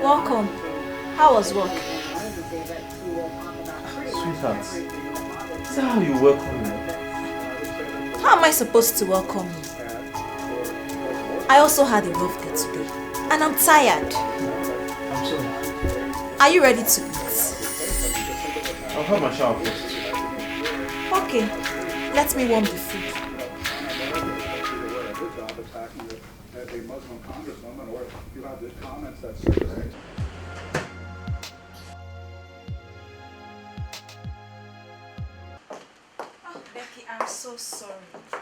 Welcome. How was work? Sweetheart, is that how you welcome me? How am I supposed to welcome you? I also had a rough day today, and I'm tired. I'm sorry. Are you ready to eat? I'll have my shower first. Okay, let me warm the food. Oh, Becky, I'm so sorry.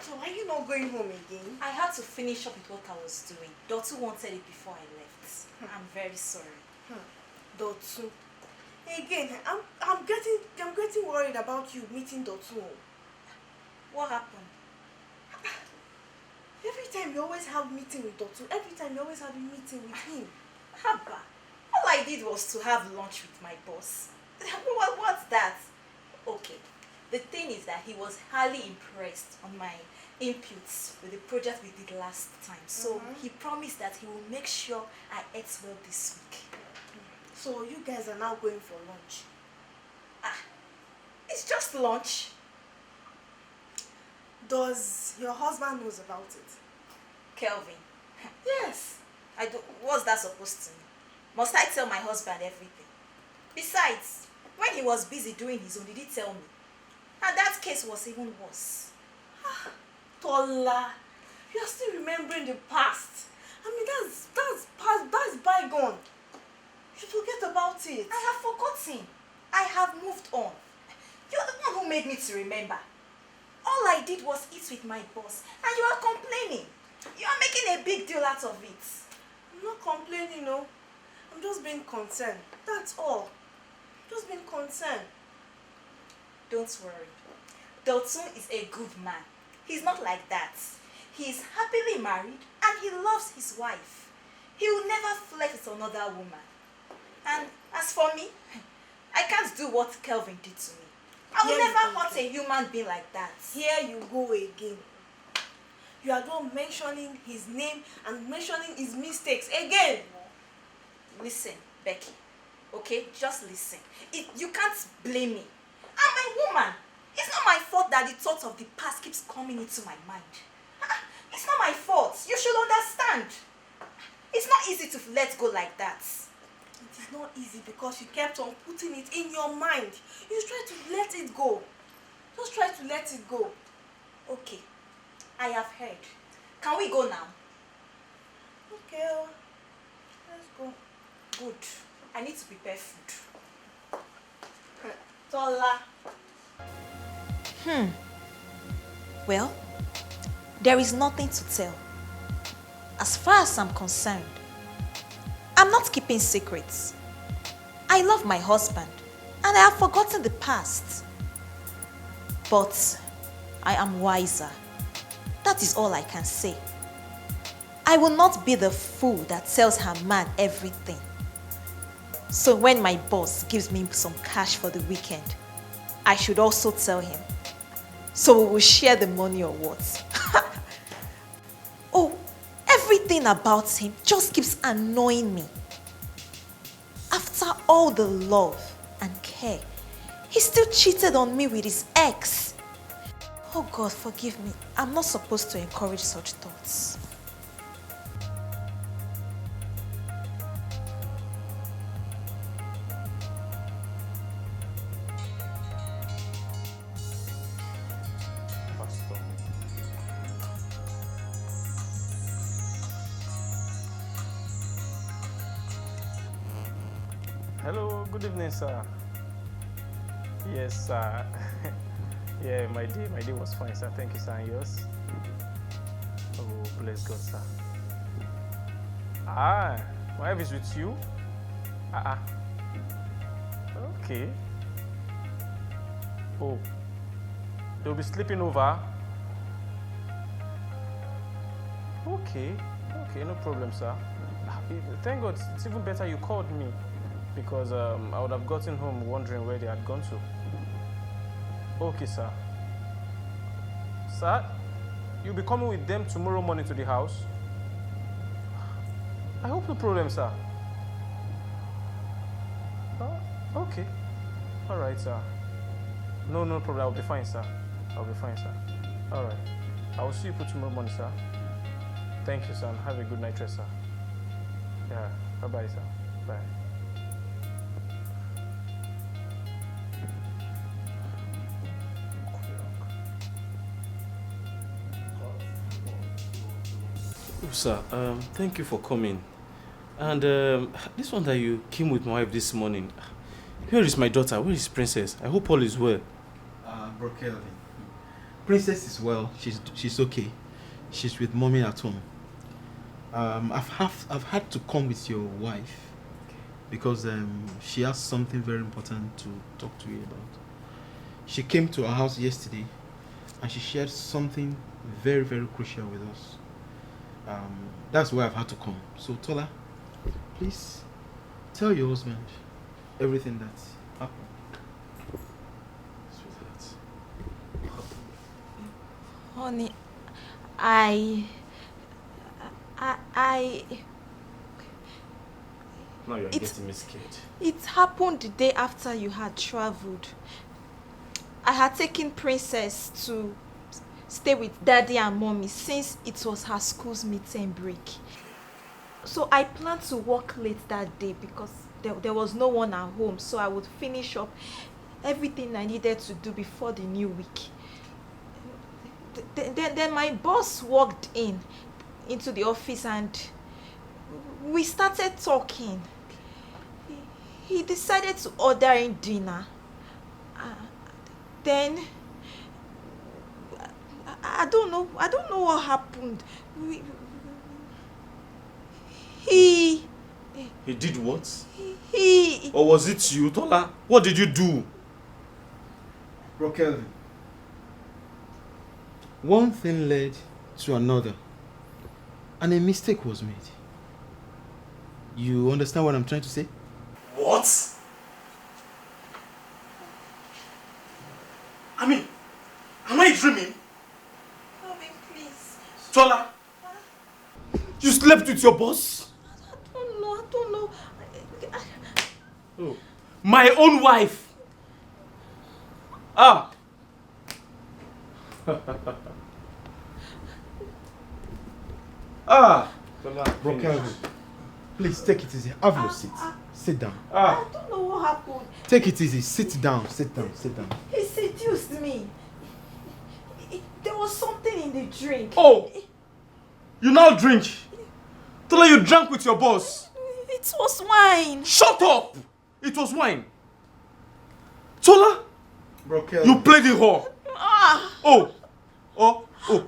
So are you not going home again? I had to finish up with what I was doing. Dotu wanted it before I left. I'm very sorry. Dotu. Again, I'm getting worried about you meeting Dotu. What happened? Every time you always have meeting with Dotu. Every time you always have a meeting with him. Haba. All I did was to have lunch with my boss. What's that? Okay. The thing is that he was highly impressed on my inputs with the project we did last time. So he promised that he will make sure I ate well this week. So you guys are now going for lunch? It's just lunch. Does your husband knows about it? Kelvin. Yes. I do. What's that supposed to mean? Must I tell my husband everything? Besides, when he was busy doing his own, did he tell me? And that case was even worse. Tola, you are still remembering the past. I mean, that's past, that's bygone. You forget about it. I have forgotten. I have moved on. You're the one who made me to remember. All I did was eat with my boss, and you are complaining. You are making a big deal out of it. I'm not complaining, no. I'm just being concerned. That's all. Just being concerned. Don't worry. Dotun is a good man. He's not like that. He is happily married and he loves his wife. He will never flirt with another woman. And as for me, I can't do what Kelvin did to me. I will never hurt a human being like that. Here you go again. You are not mentioning his name and mentioning his mistakes again. Listen, Becky. Okay, just listen. You can't blame me. I'm a woman. It's not my fault that the thought of the past keeps coming into my mind. It's not my fault. You should understand. It's not easy to let go like that. It is not easy because you kept on putting it in your mind. You try to let it go. Just try to let it go. Okay, I have heard. Can we go now? Okay, let's go. Good. I need to prepare food. Tola. Well, there is nothing to tell. As far as I'm concerned, I'm not keeping secrets. I love my husband and I have forgotten the past. But I am wiser. That is all I can say. I will not be the fool that tells her man everything. So when my boss gives me some cash for the weekend, I should also tell him. So we will share the money or what? Oh, everything about him just keeps annoying me. After all the love and care, he still cheated on me with his ex. Oh God, forgive me. I'm not supposed to encourage such thoughts. Hello, good evening, sir. Yes, sir. Yeah, my day was fine, sir. Thank you, sir. And yours? Oh, bless God, sir. My wife is with you? Okay. Oh, they'll be sleeping over? Okay, no problem, sir. Thank God, it's even better you called me because I would have gotten home wondering where they had gone to. Okay, sir. Sir, you'll be coming with them tomorrow morning to the house? I hope no problem, sir. Okay. All right, sir. No problem. I'll be fine, sir. I'll be fine, sir. All right. I will see you tomorrow morning, sir. Thank you, sir. And have a good night rest, sir. Yeah. Bye-bye, sir. Bye. Oh, sir, thank you for coming. And this one that you came with my wife this morning, where is my daughter? Where is Princess? I hope all is well. Bro Kelvin, Princess is well. She's okay. She's with mommy at home. I've had to come with your wife because she has something very important to talk to you about. She came to our house yesterday and she shared something very, very crucial with us. That's why I've had to come. So Tola, please tell your husband everything that's happened. Honey, Now you're getting me scared. It happened the day after you had traveled. I had taken Princess to stay with Daddy and Mommy since it was her school's meeting break. So I planned to work late that day because there was no one at home, so I would finish up everything I needed to do before the new week. Then my boss walked into the office and we started talking. He decided to order in dinner. Then I don't know what happened. He did what? He Or was it you, Tola? What did you do? Bro Kelvin, one thing led to another and a mistake was made. You understand what I'm trying to say? What? I mean, am I dreaming? Calvin, please. Tola, you slept with your boss? I don't know. Oh. My own wife? Ah. Bro Kelvin, please take it easy. Have your seat. Sit down. I don't know what happened. Take it easy. Sit down. He seduced me. There was something in the drink. Oh! You now drink? Tola, you drank with your boss? It was wine. Shut up! It was wine. Tola, Bro Kelvin. you played the whore. Ah. Oh,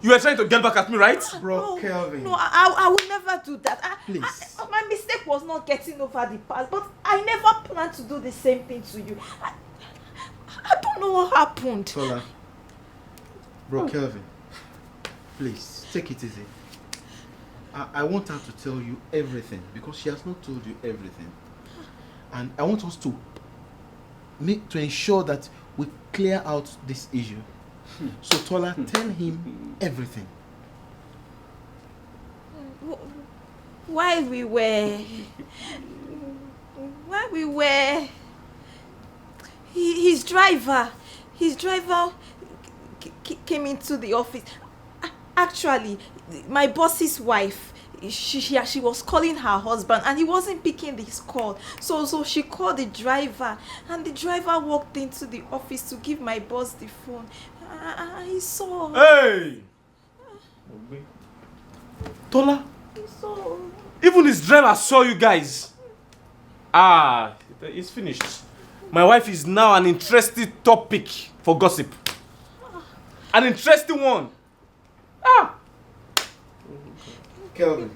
you were trying to get back at me, right? Bro Kelvin. No, I will never do that. Please. My mistake was not getting over the past, but I never planned to do the same thing to you. I don't know what happened. Tola. Bro Kelvin, please, take it easy. I want her to tell you everything because she has not told you everything. And I want us to ensure that we clear out this issue. So Tola, tell him everything. While we were his driver came into the office. Actually, my boss's wife, she was calling her husband and he wasn't picking his call. So she called the driver and the driver walked into the office to give my boss the phone. I saw. Hey! Tola, I saw. even his driver saw you guys. It's finished. My wife is now an interesting topic for gossip. An interesting one. Kelvin,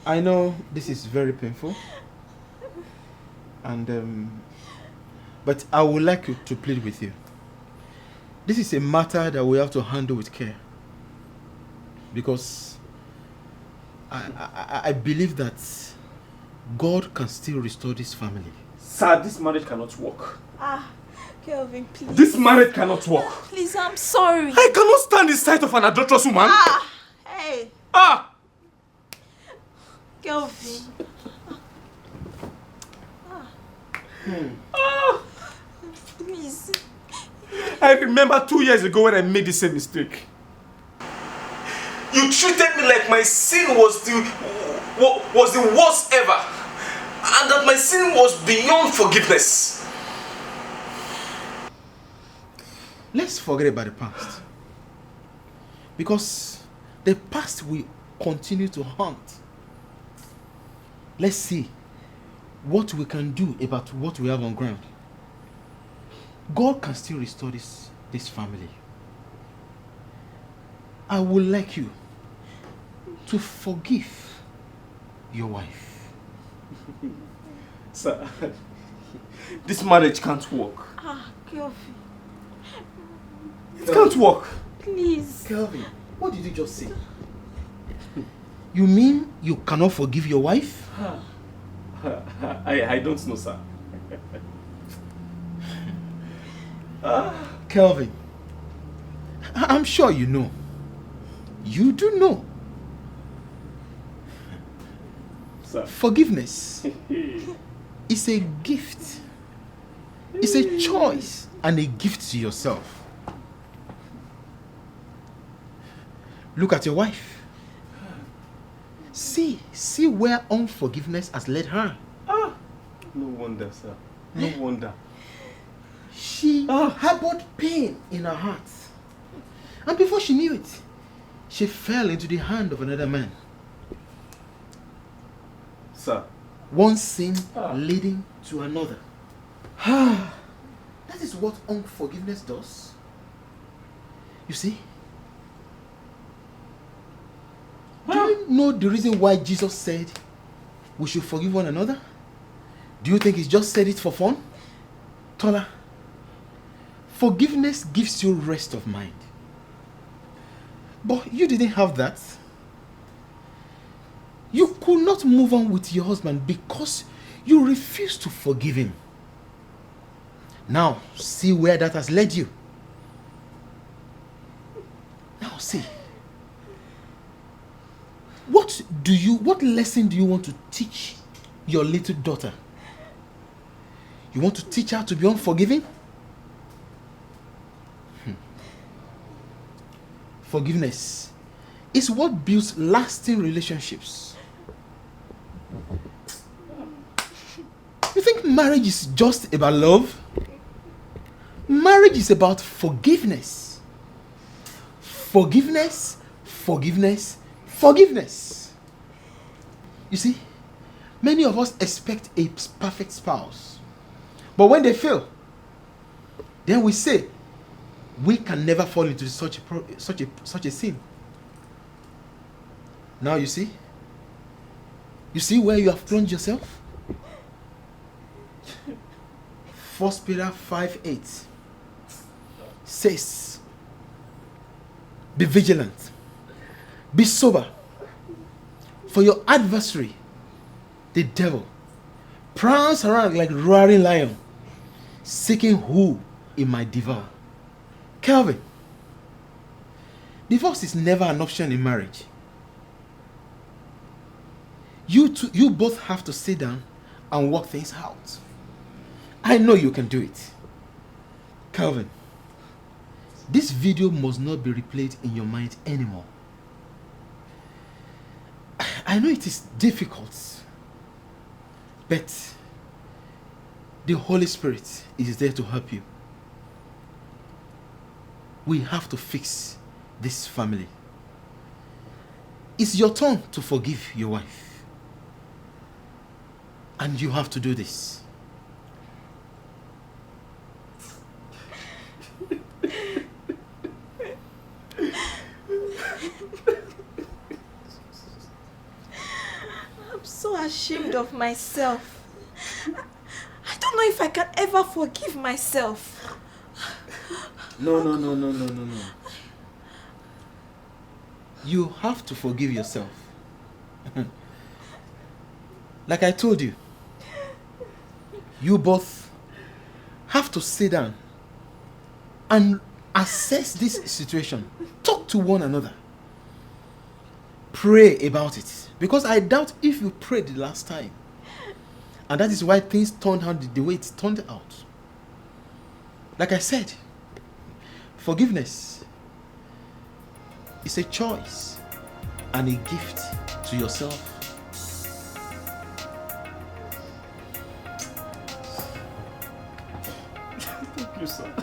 I know this is very painful, and but I would like to plead with you. This is a matter that we have to handle with care, because I believe that God can still restore this family. Sir, this marriage cannot work. Kelvin, please. This marriage cannot work. Please, I'm sorry. I cannot stand the sight of an adulterous woman. Hey. Kelvin. Please. I remember 2 years ago when I made the same mistake. You treated me like my sin was the worst ever, and that my sin was beyond forgiveness. Let's forget about the past. Because the past will continue to haunt. Let's see what we can do about what we have on ground. God can still restore this family. I would like you to forgive your wife. Sir, this marriage can't work. Kelvin. It can't work. Please. Kelvin, what did you just say? You mean you cannot forgive your wife? I don't know, sir. Kelvin, I'm sure you know. You do know. Sir. Forgiveness is a gift. It's a choice and a gift to yourself. Look at your wife. See where unforgiveness has led her. No wonder, sir. No wonder. She harbored pain in her heart. And before she knew it, she fell into the hand of another man. Sir. One sin leading to another. That is what unforgiveness does. You see? Do you know the reason why Jesus said we should forgive one another? Do you think he just said it for fun? Tola, forgiveness gives you rest of mind. But you didn't have that. You could not move on with your husband because you refused to forgive him. Now, see where that has led you. Now, see. What lesson do you want to teach your little daughter? You want to teach her to be unforgiving? Forgiveness is what builds lasting relationships. You think marriage is just about love? Marriage is about forgiveness. Forgiveness, forgiveness, forgiveness. You see, many of us expect a perfect spouse. But when they fail, then we say, we can never fall into such a sin. Now you see? You see where you have plunged yourself? 1 Peter 5:8 says, be vigilant, be sober, for your adversary, the devil, prowls around like a roaring lion, seeking who he might devour. Kelvin, divorce is never an option in marriage. You both have to sit down and work things out. I know you can do it. Kelvin, this video must not be replayed in your mind anymore. I know it is difficult, but the Holy Spirit is there to help you. We have to fix this family. It's your turn to forgive your wife. And you have to do this. I'm so ashamed of myself. I don't know if I can ever forgive myself. No. You have to forgive yourself. Like I told you, you both have to sit down and assess this situation. Talk to one another. Pray about it. Because I doubt if you prayed the last time And that is why things turned out the way it turned out. Like I said, forgiveness is a choice and a gift to yourself. Thank you, sir.